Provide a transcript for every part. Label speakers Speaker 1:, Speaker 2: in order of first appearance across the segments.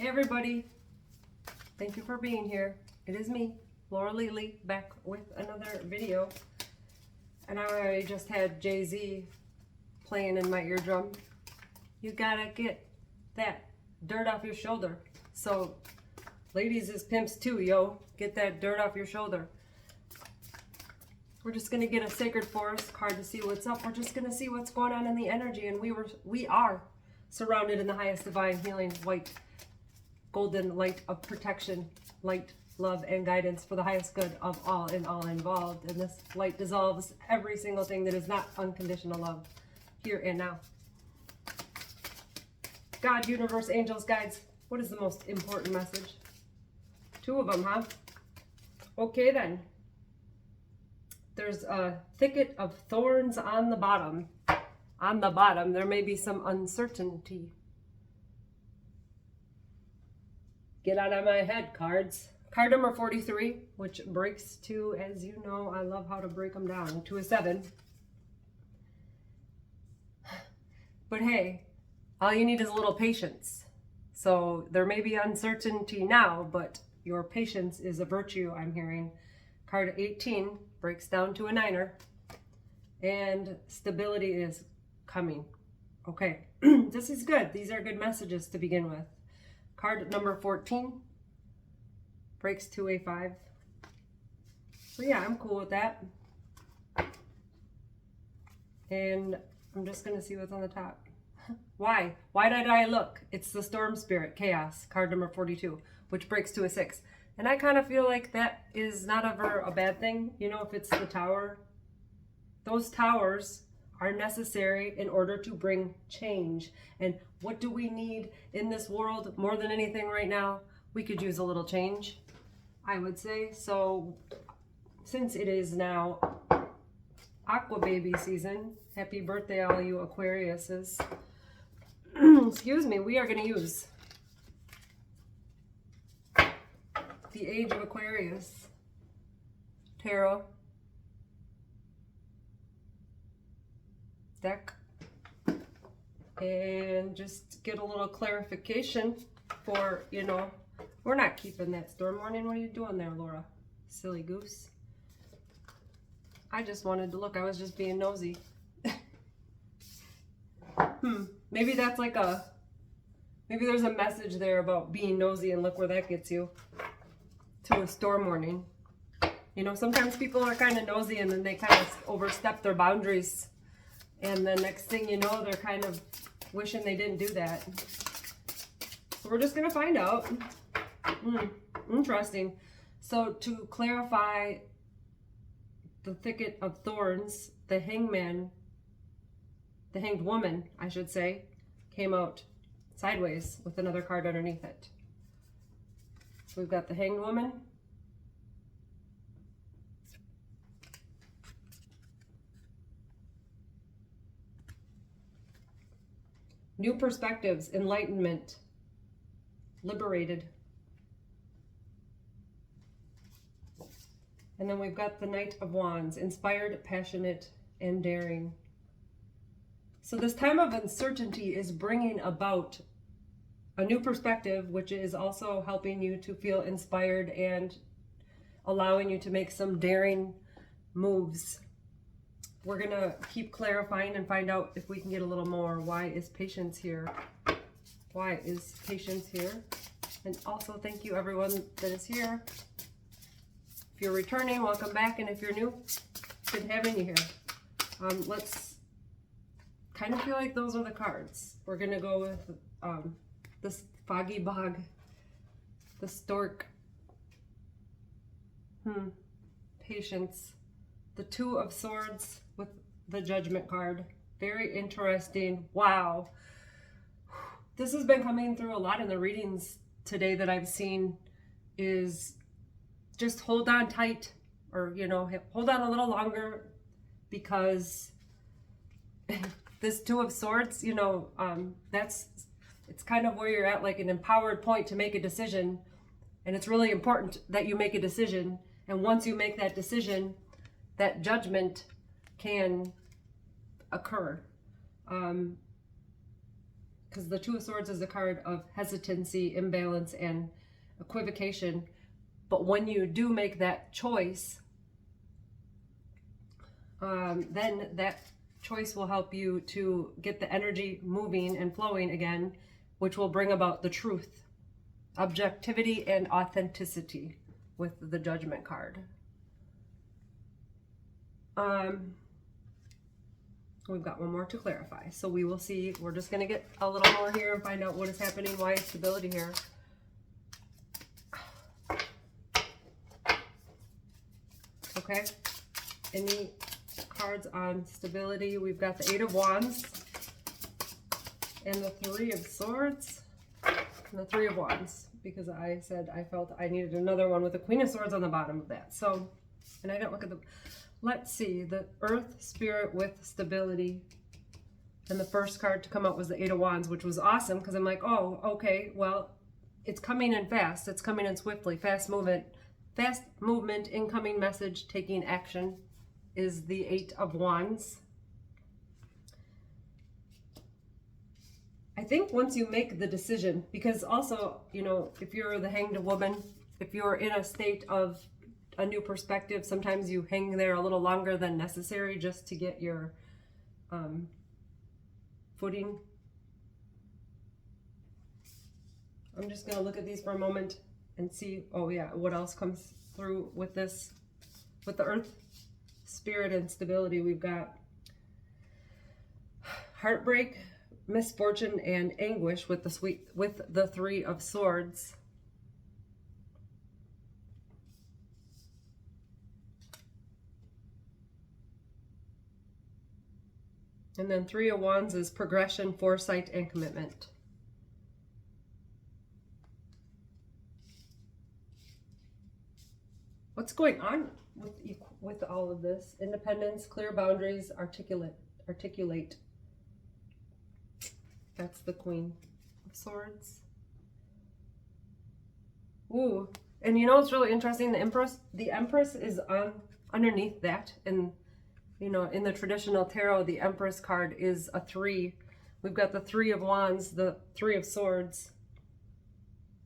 Speaker 1: Hey everybody, thank you for being here. It is me, Laura Lely, back with another video. And I just had Jay-Z playing in my eardrum. You gotta get that dirt off your shoulder. So ladies is pimps too, yo. Get that dirt off your shoulder. We're just gonna get a Sacred Forest card to see what's up. We're just gonna see what's going on in the energy, and we are surrounded in the highest divine healing white golden light of protection, light, love, and guidance for the highest good of all and all involved. And this light dissolves every single thing that is not unconditional love here and now. God, universe, angels, guides, what is the most important message? Two of them, huh? Okay then. There's a thicket of thorns on the bottom. On the bottom, there may be some uncertainty. Get out of my head, cards. Card number 43, which breaks to, as you know, I love how to break them down, to a 7. But hey, all you need is a little patience. So there may be uncertainty now, but your patience is a virtue, I'm hearing. Card 18 breaks down to a 9er, and stability is coming. Okay, this is good. These are good messages to begin with. Card number 14 breaks to a 5. So yeah, I'm cool with that. And I'm just going to see what's on the top. Why? Why did I look? It's the Storm Spirit, Chaos, card number 42, which breaks to a 6. And I kind of feel like that is not ever a bad thing. You know, if it's the tower, those towers are necessary in order to bring change. And what do we need in this world more than anything right now? We could use a little change, I would say. So since it is now Aqua Baby season, happy birthday all you Aquariuses. Excuse me, we are going to use the Age of Aquarius Tarot deck and just get a little clarification for, you know, we're not keeping that storm warning. What are you doing there, Laura? Silly goose. I just wanted to look. I was just being nosy. Maybe that's like maybe there's a message there about being nosy, and look where that gets you. To a storm warning. You know, sometimes people are kind of nosy and then they kind of overstep their boundaries. And the next thing you know, they're kind of wishing they didn't do that. So we're just going to find out. Interesting. So to clarify the thicket of thorns, the hangman, the hanged woman, I should say, came out sideways with another card underneath it. So we've got the hanged woman. New perspectives, enlightenment, liberated. And then we've got the Knight of Wands, inspired, passionate, and daring. So this time of uncertainty is bringing about a new perspective, which is also helping you to feel inspired and allowing you to make some daring moves. We're going to keep clarifying and find out if we can get a little more. Why is patience here? Why is patience here? And also thank you everyone that is here. If you're returning, welcome back. And if you're new, good having you here. Let's kind of feel like those are the cards. We're going to go with this Foggy Bog, the Stork, Patience, the Two of Swords with the Judgment card. Very interesting. Wow. This has been coming through a lot in the readings today that I've seen, is just hold on tight, or, you know, hold on a little longer, because this Two of Swords, you know, it's kind of where you're at, like an empowered point to make a decision. And it's really important that you make a decision. And once you make that decision, that judgment can occur. because the Two of Swords is a card of hesitancy, imbalance, and equivocation. But when you do make that choice, then that choice will help you to get the energy moving and flowing again, which will bring about the truth, objectivity, and authenticity with the Judgment card. We've got one more to clarify. So we will see. We're just going to get a little more here and find out what is happening, why is stability here. Okay. Any cards on stability? We've got the Eight of Wands and the Three of Swords and the Three of Wands, because I said I felt I needed another one with the Queen of Swords on the bottom of that. So, and I didn't look at the, let's see, the Earth Spirit with stability. And the first card to come up was the Eight of Wands, which was awesome because I'm like, oh, okay, well, it's coming in fast. It's coming in swiftly. Fast movement, incoming message, taking action is the Eight of Wands. I think once you make the decision, because also, you know, if you're the Hanged Woman, if you're in a state of a new perspective, sometimes you hang there a little longer than necessary just to get your footing. I'm just going to look at these for a moment and see, oh yeah, what else comes through with this, with the Earth Spirit and stability. We've got heartbreak, misfortune, and anguish with the Three of Swords. And then Three of Wands is progression, foresight, and commitment. What's going on with all of this? Independence, clear boundaries, articulate. That's the Queen of Swords. Ooh, and you know what's really interesting? The Empress is on underneath that, and you know, in the traditional tarot, the Empress card is a 3. We've got the Three of Wands, the Three of Swords,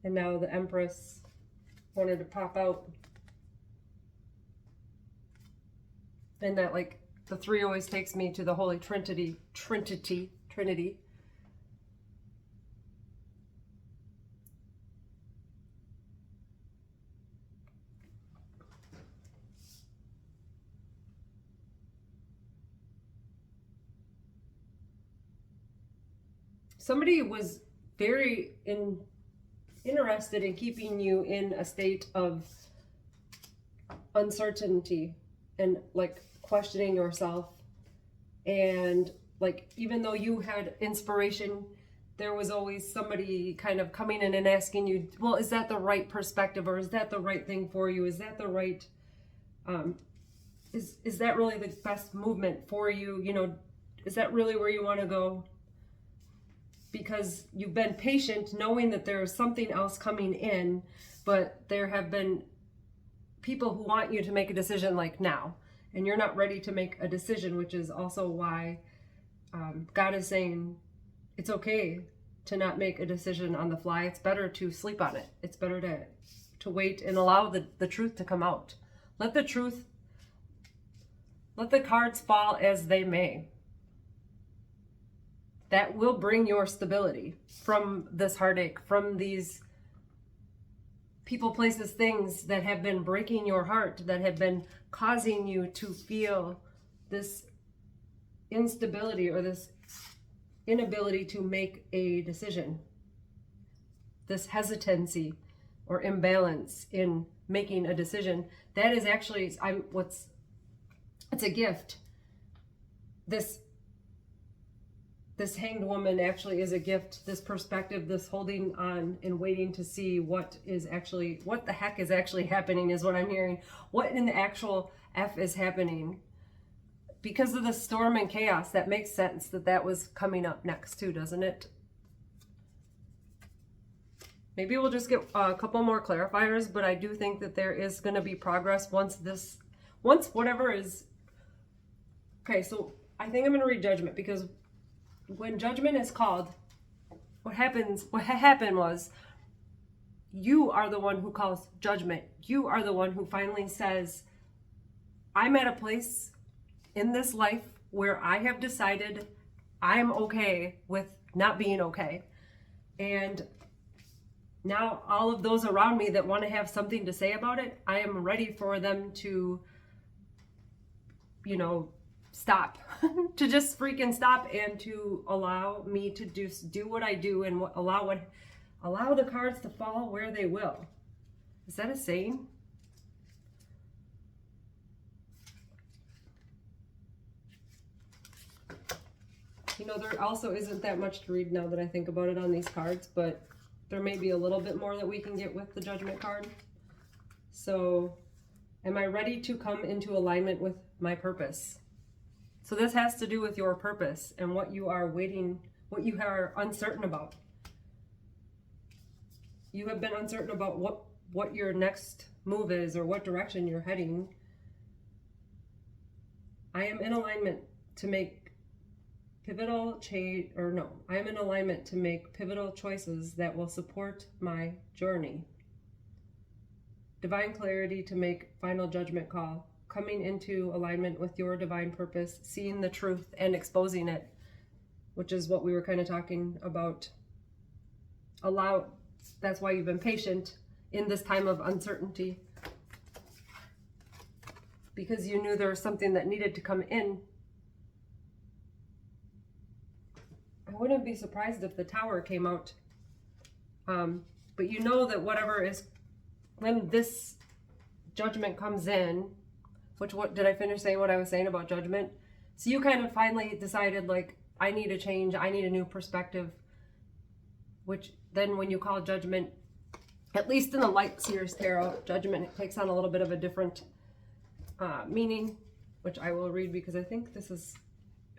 Speaker 1: and now the Empress wanted to pop out. And that, like, the 3 always takes me to the Holy Trinity. Somebody was very interested in keeping you in a state of uncertainty and like questioning yourself. And like, even though you had inspiration, there was always somebody kind of coming in and asking you, well, is that the right perspective, or is that the right thing for you? Is that the right, is that really the best movement for you? You know, is that really where you want to go? Because you've been patient knowing that there is something else coming in, but there have been people who want you to make a decision like now, and you're not ready to make a decision, which is also why God is saying it's okay to not make a decision on the fly. It's better to sleep on it. It's better to wait and allow the truth to come out. Let the cards fall as they may. That will bring your stability from this heartache, from these people, places, things that have been breaking your heart, that have been causing you to feel this instability or this inability to make a decision. This hesitancy or imbalance in making a decision. That is actually, it's a gift. This Hanged Woman actually is a gift. This perspective, this holding on and waiting to see what the heck is actually happening is what I'm hearing. What in the actual F is happening? Because of the storm and chaos, that makes sense that was coming up next too, doesn't it? Maybe we'll just get a couple more clarifiers, but I do think that there is going to be progress once whatever is... Okay, so I think I'm going to read Judgment, because when Judgment is called, what happened was you are the one who calls judgment. You are the one who finally says, I'm at a place in this life where I have decided I'm okay with not being okay. And now all of those around me that want to have something to say about it, I am ready for them to, stop, to just freaking stop, and to allow me to do what I do, and allow the cards to fall where they will. Is that a saying? There also isn't that much to read now that I think about it on these cards, but there may be a little bit more that we can get with the Judgment card. So, am I ready to come into alignment with my purpose? So this has to do with your purpose and what you are waiting, what you are uncertain about. You have been uncertain about what your next move is or what direction you're heading. I am in alignment to make pivotal choices that will support my journey. Divine clarity to make final judgment call, coming into alignment with your divine purpose, seeing the truth and exposing it, which is what we were kind of talking about. That's why you've been patient in this time of uncertainty, because you knew there was something that needed to come in. I wouldn't be surprised if the Tower came out. But you know that when this judgment comes in, what did I finish saying what I was saying about judgment? So you kind of finally decided, like, I need a change, I need a new perspective, which then when you call judgment, at least in the Light Seers Tarot, judgment takes on a little bit of a different meaning, which I will read because I think this is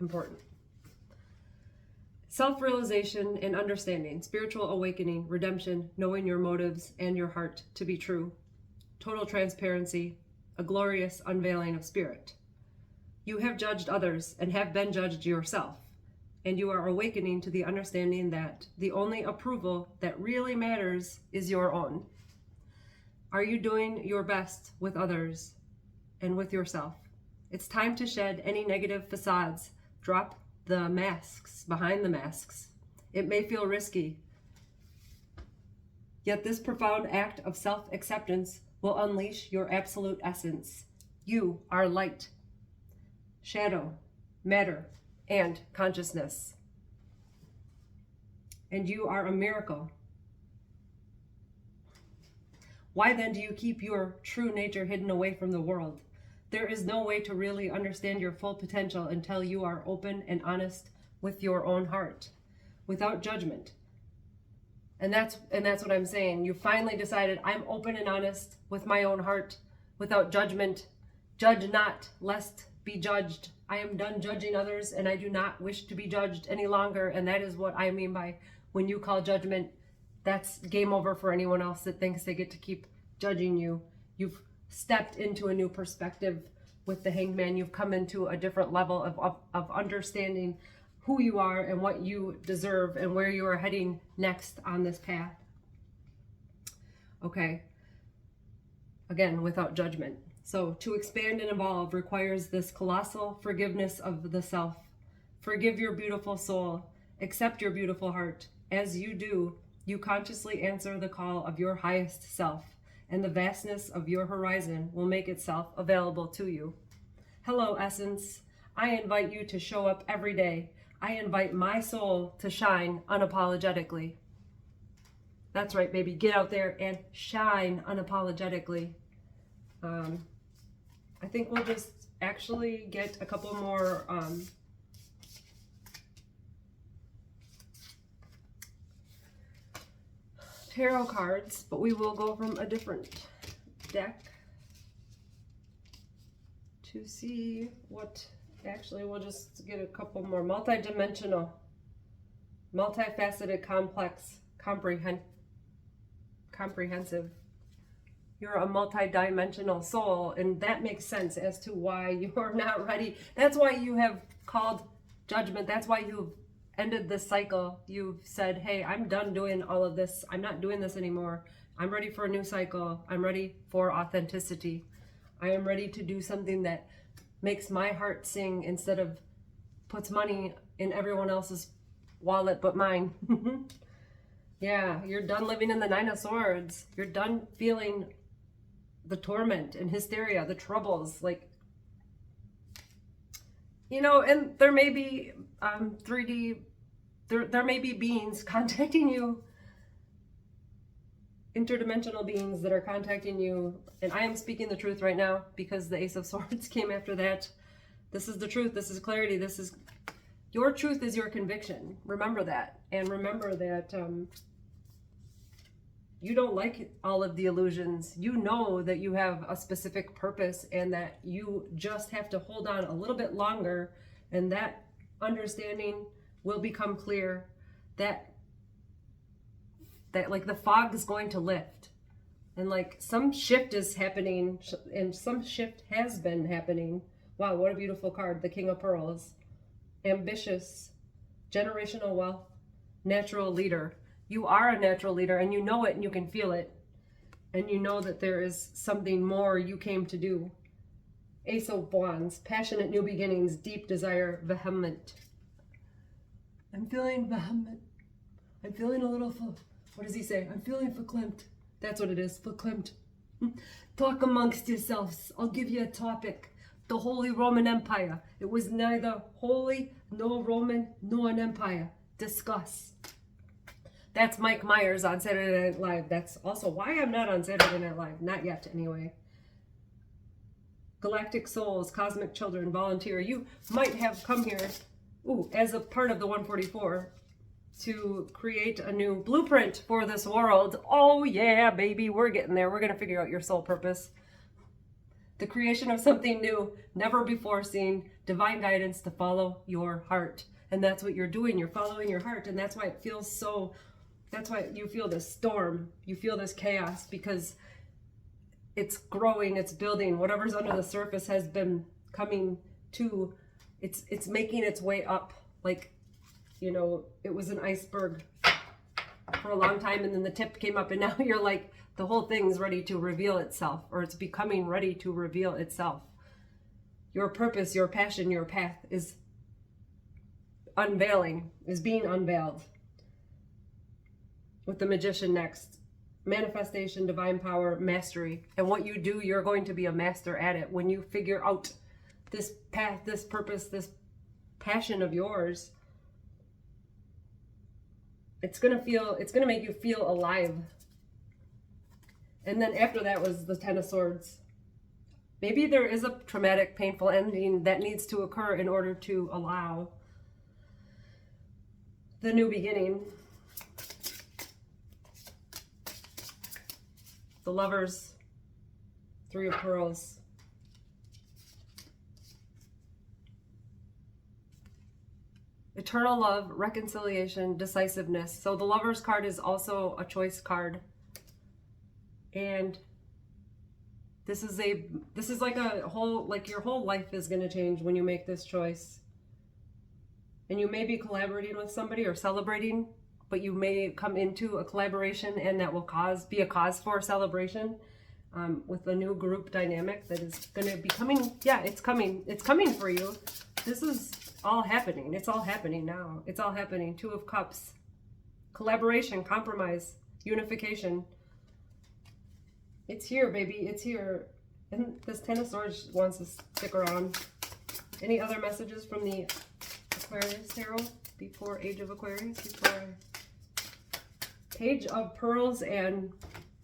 Speaker 1: important. Self-realization and understanding, spiritual awakening, redemption, knowing your motives and your heart to be true, total transparency, a glorious unveiling of spirit. You have judged others and have been judged yourself, and you are awakening to the understanding that the only approval that really matters is your own. Are you doing your best with others and with yourself? It's time to shed any negative facades, drop the masks behind the masks. It may feel risky, yet this profound act of self-acceptance will unleash your absolute essence. You are light, shadow, matter, and consciousness. And you are a miracle. Why then do you keep your true nature hidden away from the world? There is no way to really understand your full potential until you are open and honest with your own heart, without judgment. And that's what I'm saying. You finally decided, I'm open and honest with my own heart, without judgment. Judge not, lest be judged. I am done judging others, and I do not wish to be judged any longer. And that is what I mean by when you call judgment, that's game over for anyone else that thinks they get to keep judging you. You've stepped into a new perspective with the Hanged Man. You've come into a different level of understanding who you are and what you deserve and where you are heading next on this path. Okay. Again, without judgment. So to expand and evolve requires this colossal forgiveness of the self. Forgive your beautiful soul. Accept your beautiful heart. As you do, you consciously answer the call of your highest self, and the vastness of your horizon will make itself available to you. Hello, Essence. I invite you to show up every day. I invite my soul to shine unapologetically. That's right, baby. Get out there and shine unapologetically. I think we'll just actually get a couple more tarot cards, but we will go from a different deck to see what. Actually, we'll just get a couple more multi-dimensional, multifaceted, complex, comprehensive. You're a multi-dimensional soul, and that makes sense as to why you're not ready. That's why you have called judgment. That's why you ended this cycle. You've said, hey, I'm done doing all of this. I'm not doing this anymore. I'm ready for a new cycle. I'm ready for authenticity. I am ready to do something that makes my heart sing instead of puts money in everyone else's wallet but mine. Yeah, you're done living in the Nine of Swords. You're done feeling the torment and hysteria, the troubles. Like, you know, and there may be 3D, there may be beings contacting you, interdimensional beings that are contacting you. And I am speaking the truth right now because the Ace of Swords came after that. This is the truth. This is clarity. This is your truth is your conviction. Remember that. And remember that you don't like all of the illusions. You know that you have a specific purpose and that you just have to hold on a little bit longer, and that understanding will become clear, that like the fog is going to lift, and like some shift is happening, and some shift has been happening. Wow, what a beautiful card. The King of Pearls. Ambitious, generational wealth, natural leader. You are a natural leader, and you know it, and you can feel it, and you know that there is something more you came to do. Ace of Wands, passionate new beginnings, deep desire, vehement. I'm feeling vehement. I'm feeling a little, what does he say? I'm feeling verklempt. That's what it is, verklempt. Talk amongst yourselves. I'll give you a topic. The Holy Roman Empire. It was neither holy, nor Roman, nor an empire. Discuss. That's Mike Myers on Saturday Night Live. That's also why I'm not on Saturday Night Live. Not yet, anyway. Galactic souls, cosmic children, volunteer. You might have come here, as a part of the 144, to create a new blueprint for this world. Oh yeah, baby, we're getting there. We're going to figure out your soul purpose. The creation of something new, never before seen, divine guidance to follow your heart. And that's what you're doing. You're following your heart. And that's why it feels so, that's why you feel this storm. You feel this chaos because it's growing, it's building. Whatever's under the surface has been coming to, it's making its way up. Like, you know, it was an iceberg for a long time, and then the tip came up, and now you're like, the whole thing's ready to reveal itself, or it's becoming ready to reveal itself. Your purpose, your passion, your path is unveiling, is being unveiled. With the Magician next. Manifestation, divine power, mastery. And what you do, you're going to be a master at it. When you figure out this path, this purpose, this passion of yours, it's going to make you feel alive. And then after that was the Ten of Swords. Maybe there is a traumatic, painful ending that needs to occur in order to allow the new beginning. The Lovers, Three of Pearls. Eternal love, reconciliation, decisiveness. So the Lovers card is also a choice card. And this is like a whole, like your whole life is going to change when you make this choice. And you may be collaborating with somebody or celebrating, but you may come into a collaboration and that will be a cause for celebration with a new group dynamic that is going to be coming. Yeah, it's coming. It's coming for you. This is all happening. It's all happening now. It's all happening. Two of Cups. Collaboration, compromise, unification. It's here, baby. It's here. And this Ten of Swords wants to stick around. Any other messages from the Aquarius tarot before Age of Aquarius? Before Page of Pearls and,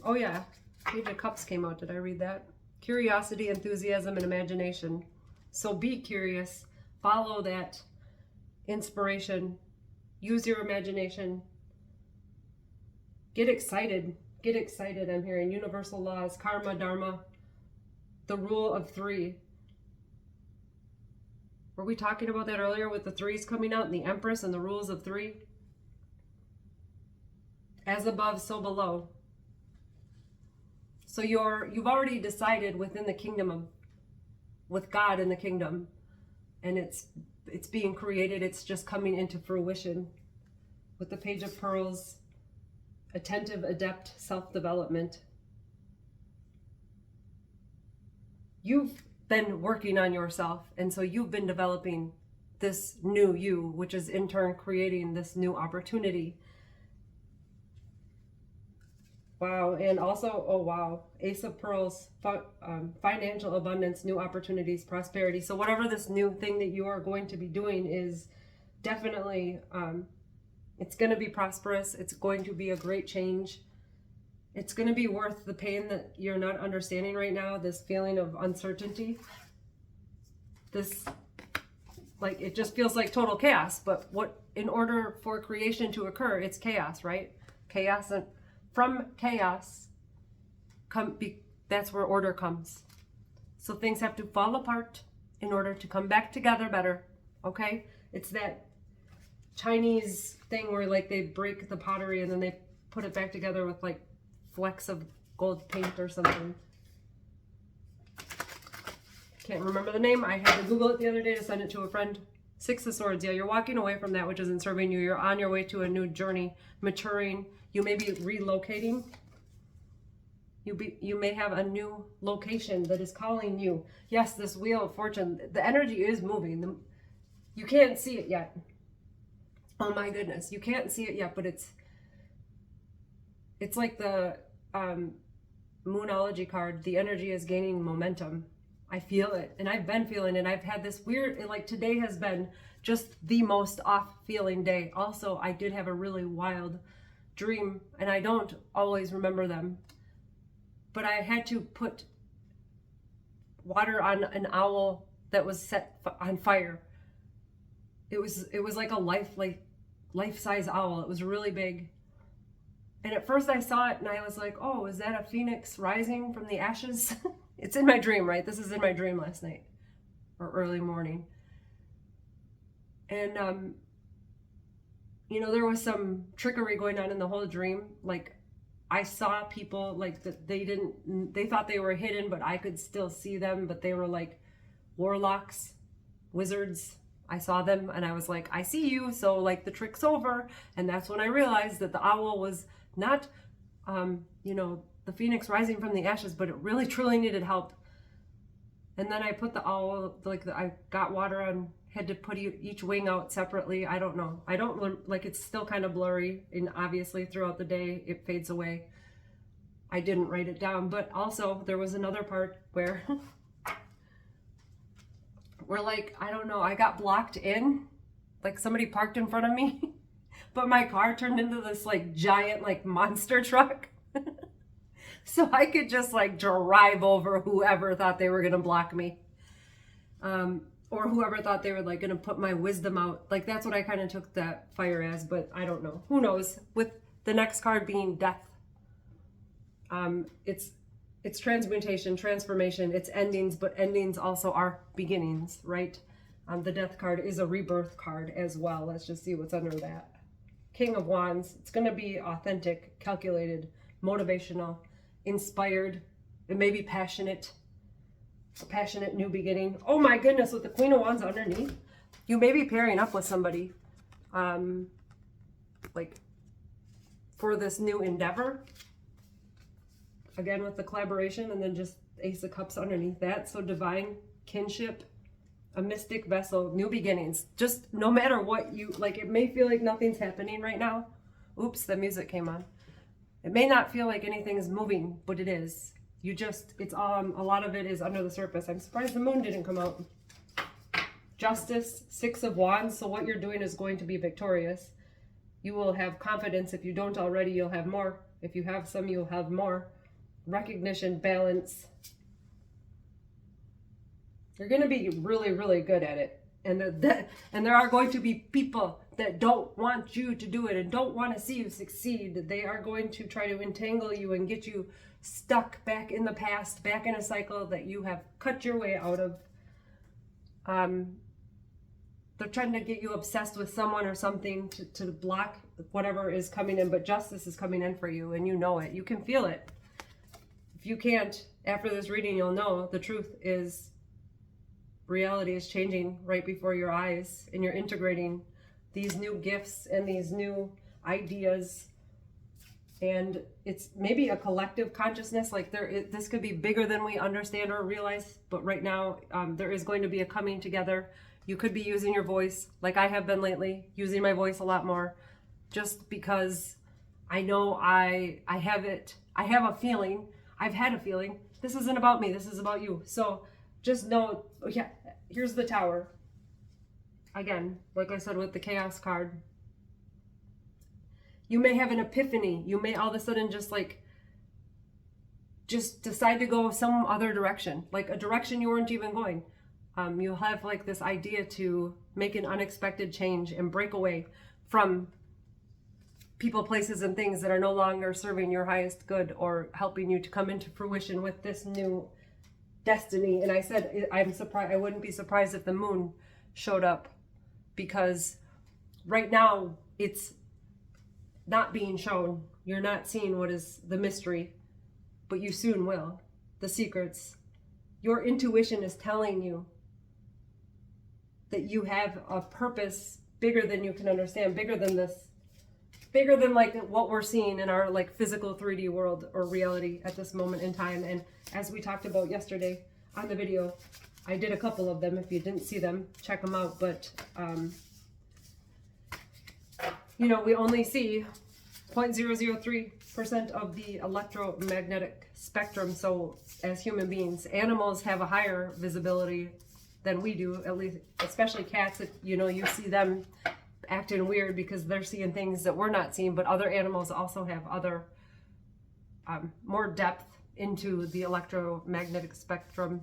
Speaker 1: oh yeah, Page of Cups came out. Did I read that? Curiosity, enthusiasm, and imagination. So be curious. Follow that inspiration. Use your imagination. Get excited. Get excited. I'm hearing universal laws, karma, dharma, the rule of three. Were we talking about that earlier with the threes coming out and the Empress and the rules of three? As above, so below. So you've already decided within the kingdom with God in the kingdom, and it's it's being created. It's just coming into fruition. With the Page of Pearls, attentive, adept, self-development. You've been working on yourself, and so you've been developing this new you, which is in turn creating this new opportunity. Wow. And also, oh wow, Ace of Pearls, financial abundance, new opportunities, prosperity. So whatever this new thing that you are going to be doing is definitely, it's going to be prosperous. It's going to be a great change. It's going to be worth the pain that you're not understanding right now, this feeling of uncertainty. This, like, it just feels like total chaos. But what, in order for creation to occur, it's chaos, right? Chaos, and from chaos, that's where order comes. So things have to fall apart in order to come back together better, okay? It's that Chinese thing where, like, they break the pottery and then they put it back together with, like, flecks of gold paint or something. Can't remember the name. I had to Google it the other day to send it to a friend. Six of Swords. Yeah, you're walking away from that which isn't serving you. You're on your way to a new journey, maturing. You may be relocating. You may have a new location that is calling you. Yes, this Wheel of Fortune, the energy is moving. You can't see it yet. Oh my goodness, you can't see it yet, but it's like the Moonology card. The energy is gaining momentum. I feel it, and I've been feeling it. I've had this weird, like, today has been just the most off feeling day. Also, I did have a really wild dream, and I don't always remember them, but I had to put water on an owl that was set on fire. It was like a life-size owl. It was really big. And at first I saw it and I was like, oh, is that a phoenix rising from the ashes? It's in my dream, right? This is in my dream last night or early morning. And, you know, there was some trickery going on in the whole dream. Like, I saw people, like, that they thought they were hidden, but I could still see them, but they were like warlocks, wizards. I saw them and I was like, I see you. So, like, the trick's over. And that's when I realized that the owl was not, you know, the phoenix rising from the ashes, but it really truly needed help. And then I put the owl, like, I got water on, had to put each wing out separately. I don't know. I don't, like, it's still kind of blurry, and obviously throughout the day it fades away. I didn't write it down, but also there was another part where like, I don't know, I got blocked in, like somebody parked in front of me, but my car turned into this, like, giant, like, monster truck. So I could just, like, drive over whoever thought they were gonna block me, or whoever thought they were, like, gonna put my wisdom out. Like, that's what I kind of took that fire as, but I don't know. Who knows? With the next card being death, it's transmutation, transformation, it's endings, but endings also are beginnings, right? The death card is a rebirth card as well. Let's just see what's under that. King of Wands. It's going to be authentic, calculated, motivational, inspired. It may be passionate. A passionate new beginning. Oh my goodness, with the Queen of Wands underneath. You may be pairing up with somebody, like, for this new endeavor. Again, with the collaboration, and then just Ace of Cups underneath that. So divine kinship, a mystic vessel, new beginnings. Just no matter what you, like, it may feel like nothing's happening right now. Oops, the music came on. It may not feel like anything is moving, but it is. You just, it's a lot of it is under the surface. I'm surprised the moon didn't come out. Justice, Six of Wands. So what you're doing is going to be victorious. You will have confidence. If you don't already, you'll have more. If you have some, you'll have more. Recognition, balance. You're going to be really, really good at it. And there are going to be people that don't want you to do it and don't want to see you succeed. They are going to try to entangle you and get you stuck back in the past, back in a cycle that you have cut your way out of. They're trying to get you obsessed with someone or something to block whatever is coming in, but justice is coming in for you, and you know it. You can feel it. If you can't, after this reading, you'll know the truth is reality is changing right before your eyes, and you're integrating these new gifts and these new ideas. And it's maybe a collective consciousness, like this could be bigger than we understand or realize, but right now there is going to be a coming together. You could be using your voice, like I have been lately, using my voice a lot more, just because I know I have a feeling, I've had a feeling, this isn't about me, this is about you. So just know, yeah, here's the Tower. Again, like I said with the Chaos card, you may have an epiphany. You may all of a sudden just decide to go some other direction, like a direction you weren't even going. You'll have like this idea to make an unexpected change and break away from people, places, and things that are no longer serving your highest good or helping you to come into fruition with this new destiny. And I said, I'm surprised. I wouldn't be surprised if the moon showed up, because right now it's not being shown. You're not seeing what is the mystery, but you soon will. The secrets. Your intuition is telling you that you have a purpose bigger than you can understand, bigger than this, bigger than like what we're seeing in our like physical 3D world or reality at this moment in time. And as we talked about yesterday on the video, I did a couple of them. If you didn't see them, check them out. But you know, we only see 0.003% of the electromagnetic spectrum. So as human beings, animals have a higher visibility than we do, at least, especially cats. You know, you see them acting weird because they're seeing things that we're not seeing, but other animals also have other, more depth into the electromagnetic spectrum.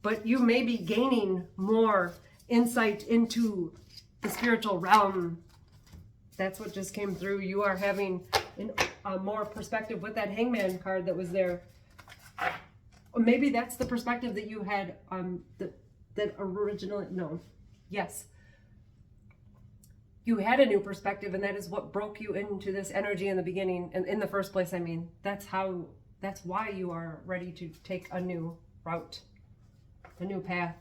Speaker 1: But you may be gaining more insight into the spiritual realm. That's what just came through. You are having more perspective with that Hangman card that was there. Or maybe that's the perspective that you had that originally, no, yes. You had a new perspective, and that is what broke you into this energy in the beginning, and in the first place. I mean, that's why you are ready to take a new route, a new path.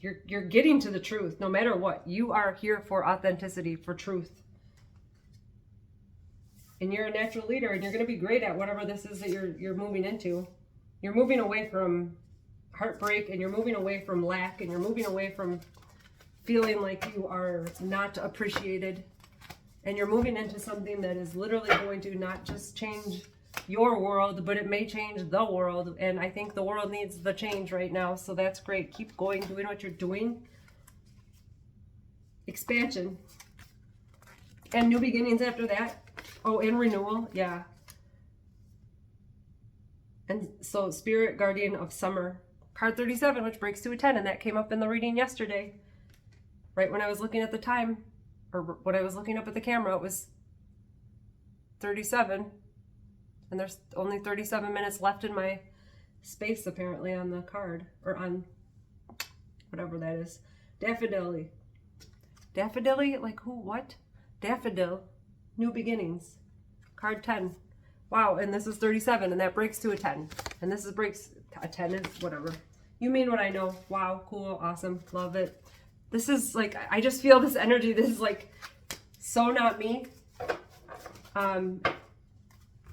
Speaker 1: You're getting to the truth, no matter what. You are here for authenticity, for truth. And you're a natural leader, and you're going to be great at whatever this is that you're moving into. You're moving away from heartbreak, and you're moving away from lack, and you're moving away from feeling like you are not appreciated. And you're moving into something that is literally going to not just change your world, but it may change the world. And I think the world needs the change right now. So that's great. Keep going, doing what you're doing. Expansion. And new beginnings after that. Oh, and renewal. Yeah. And so Spirit Guardian of Summer. Card 37, which breaks to a 10. And that came up in the reading yesterday. Right when I was looking at the time, or when I was looking up at the camera, it was 37. And there's only 37 minutes left in my space, apparently, on the card. Or on whatever that is. Daffodil. Daffodil? Like who? What? Daffodil. New beginnings. Card 10. Wow, and this is 37, and that breaks to a 10. And this is breaks... A 10 is whatever. You mean what I know. Wow, cool, awesome, love it. This is like, I just feel this energy. This is like so not me. And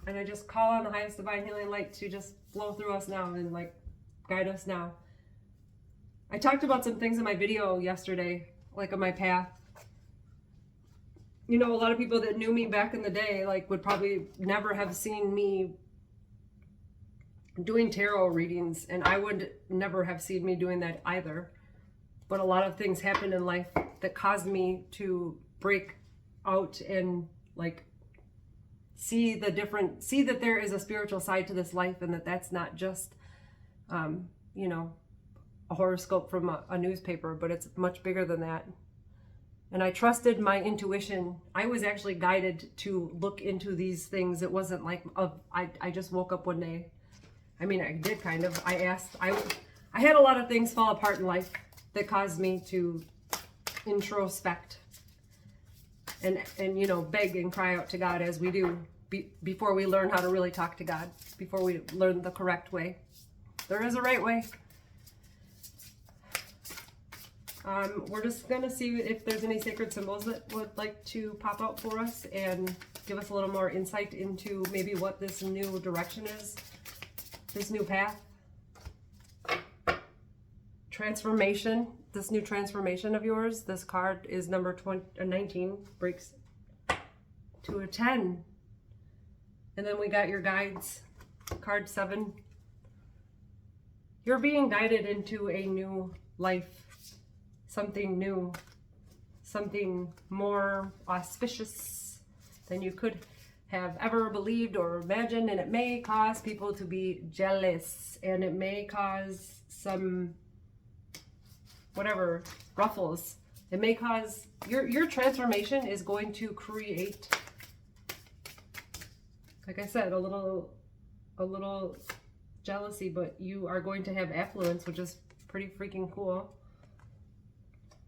Speaker 1: I just call on the highest divine healing light to just flow through us now and like guide us now. I talked about some things in my video yesterday, like on my path. You know, a lot of people that knew me back in the day, like would probably never have seen me doing tarot readings, and I would never have seen me doing that either. But a lot of things happened in life that caused me to break out and like see that there is a spiritual side to this life, and that's not just you know, a horoscope from a newspaper, but it's much bigger than that. And I trusted my intuition. I was actually guided to look into these things. It wasn't like I just woke up one day. I mean, I did kind of. I had a lot of things fall apart in life that caused me to introspect and you know, beg and cry out to God, as we do before we learn how to really talk to God, before we learn the correct way. There is a right way. We're just going to see if there's any sacred symbols that would like to pop out for us and give us a little more insight into maybe what this new direction is, this new path. Transformation, this new transformation of yours. This card is number 19, breaks to a 10. And then we got your guides, card 7. You're being guided into a new life. Something new, something more auspicious than you could have ever believed or imagined, and it may cause people to be jealous, and it may cause some whatever ruffles. It may cause your transformation is going to create, like I said, a little jealousy, but you are going to have affluence, which is pretty freaking cool.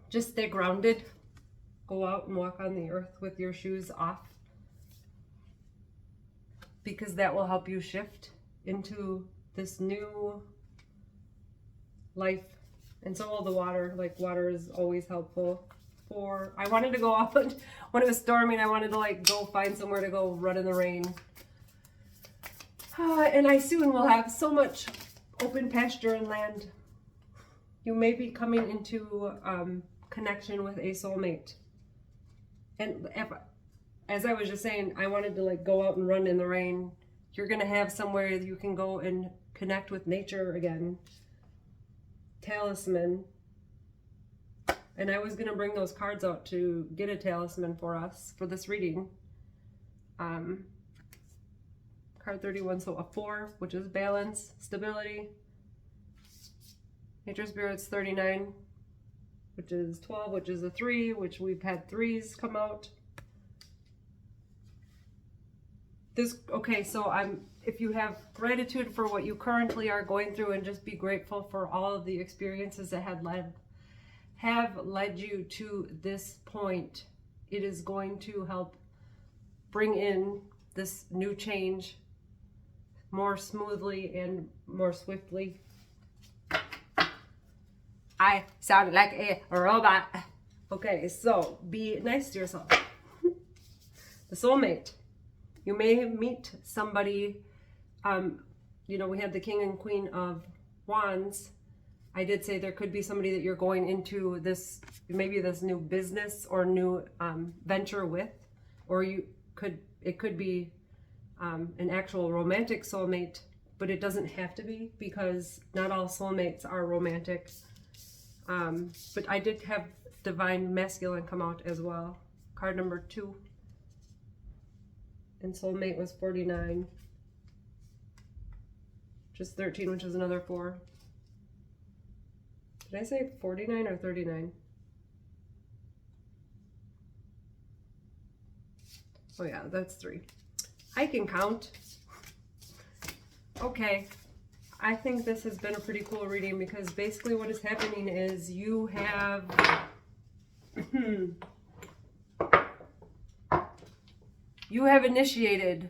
Speaker 1: Just stay grounded. Go out and walk on the earth with your shoes off, because that will help you shift into this new life. And so will the water. Like, water is always helpful. I wanted to go out when it was storming. I wanted to like go find somewhere to go run in the rain. And I soon will have so much open pasture and land. You may be coming into connection with a soulmate. And as I was just saying, I wanted to like go out and run in the rain. You're going to have somewhere you can go and connect with nature again. Talisman. And I was going to bring those cards out to get a talisman for us for this reading. Card 31, so a 4, which is balance, stability. Nature Spirit's 39, which is 12, which is a 3, which we've had 3s come out. Okay, so if you have gratitude for what you currently are going through, and just be grateful for all of the experiences that have led you to this point, it is going to help bring in this new change more smoothly and more swiftly. I sound like a robot. Okay, so be nice to yourself. The soulmate. You may meet somebody, you know, we had the King and Queen of Wands. I did say there could be somebody that you're going into this, maybe this new business or new venture with, or it could be an actual romantic soulmate, but it doesn't have to be, because not all soulmates are romantic. But I did have Divine Masculine come out as well. Card number 2. And soulmate was 49. Just 13, which is another 4. Did I say 49 or 39? Oh yeah, that's 3. I can count. Okay. I think this has been a pretty cool reading, because basically what is happening is you have you have initiated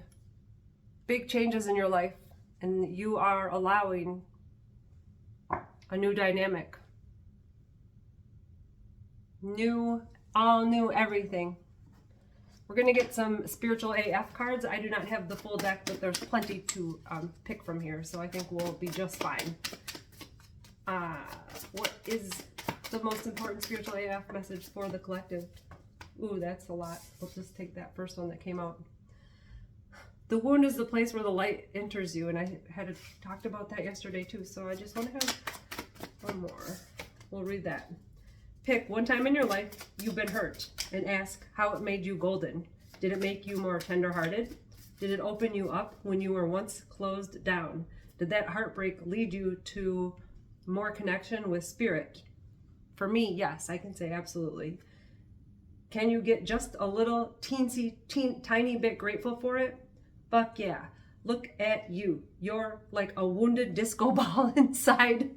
Speaker 1: big changes in your life, and you are allowing a new dynamic. All new everything. We're going to get some spiritual AF cards. I do not have the full deck, but there's plenty to pick from here, so I think we'll be just fine. What is the most important spiritual AF message for the collective? Ooh, that's a lot. We'll just take that first one that came out. The wound is the place where the light enters you, and I had talked about that yesterday too, so I just want to have one more. We'll read that. Pick one time in your life you've been hurt and ask how it made you golden. Did it make you more tender-hearted? Did it open you up when you were once closed down? Did that heartbreak lead you to more connection with spirit? For me, yes, I can say absolutely. Can you get just a little tiny bit grateful for it? Fuck yeah. Look at you. You're like a wounded disco ball inside.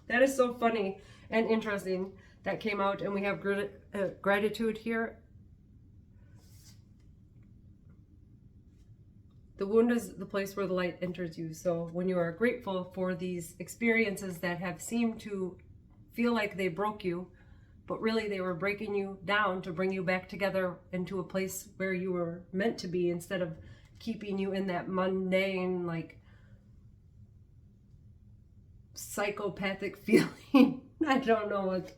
Speaker 1: That is so funny and interesting. That came out, and we have gratitude here. The wound is the place where the light enters you. So when you are grateful for these experiences that have seemed to feel like they broke you, but really they were breaking you down to bring you back together into a place where you were meant to be, instead of keeping you in that mundane, like, psychopathic feeling. I don't know what.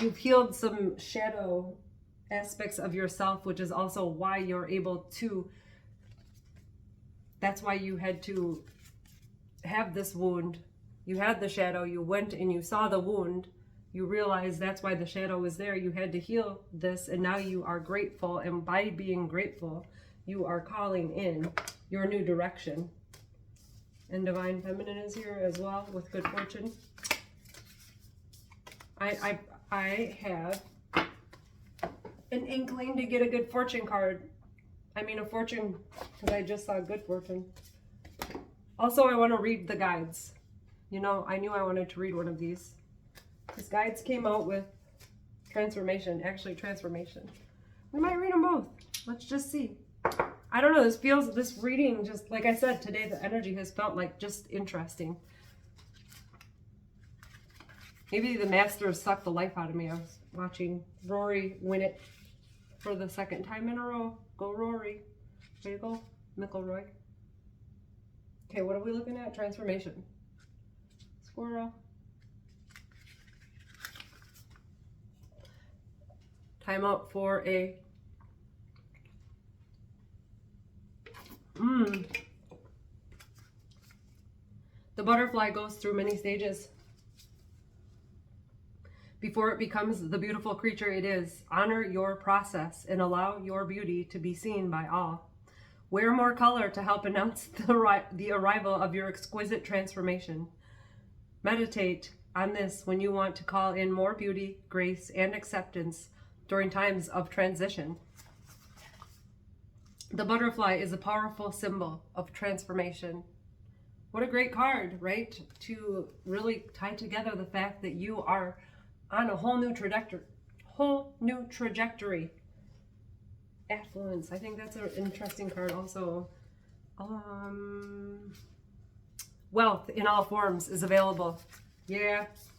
Speaker 1: You've healed some shadow aspects of yourself, which is also why you're able to, that's why you had to have this wound. You had the shadow, you went and you saw the wound, you realized that's why the shadow was there. You had to heal this, and now you are grateful, and by being grateful, you are calling in your new direction. And Divine Feminine is here as well with good fortune. I have an inkling to get a good fortune card. I mean a fortune, because I just saw good fortune. Also, I want to read the guides. You know, I knew I wanted to read one of these. These guides came out with transformation, actually transformation. We might read them both. Let's just see. I don't know, this reading, just like I said, today the energy has felt like just interesting. Maybe the masters sucked the life out of me. I was watching Rory win it for the second time in a row. Go Rory. Way to go, McElroy. Okay, what are we looking at? Transformation. Squirrel. Time out for a The butterfly goes through many stages before it becomes the beautiful creature it is. Honor your process and allow your beauty to be seen by all. Wear more color to help announce the arrival of your exquisite transformation. Meditate on this when you want to call in more beauty, grace, and acceptance during times of transition. The butterfly is a powerful symbol of transformation. What a great card, right? To really tie together the fact that you are on a whole new trajectory. Affluence. I think that's an interesting card also. Wealth in all forms is available. Yeah,